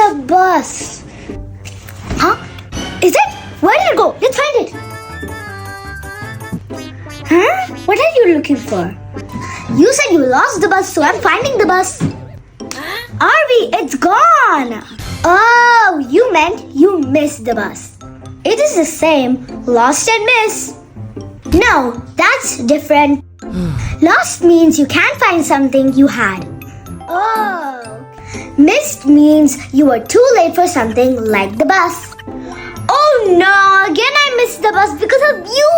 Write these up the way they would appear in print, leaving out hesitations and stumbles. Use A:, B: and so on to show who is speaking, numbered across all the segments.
A: a bus. Huh? Is it? Where did it go? Let's find it. Huh? What are you looking for? You said you lost the bus, so I'm finding the bus. Aarvi, it's gone. Oh, you meant you missed the bus. It is the same, lost and miss. No, that's different. Lost means you can't find something you had. Oh. Missed means you were too late for something like the bus. Oh no, again I missed the bus because of you.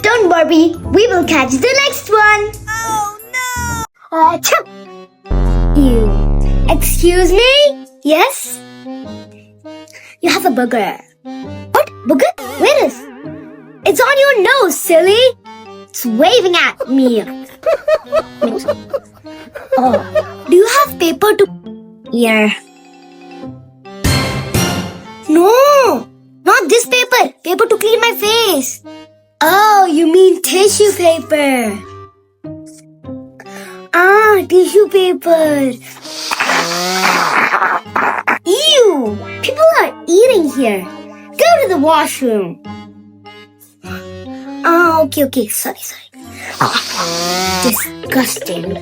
A: Don't worry, we will catch the next one.
B: Oh no!
A: You. Excuse me? Yes? You have a booger. What? Booger? Where is? It's on your nose, silly. It's waving at me. Oh, do you have paper to... Here. No, not this paper. Paper to clean my face. Oh, you mean tissue paper. Ah, tissue paper. Ew! People are eating here. Go to the washroom. Ah, okay. Sorry. Disgusting.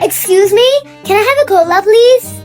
A: Excuse me? Can I have a cola, please?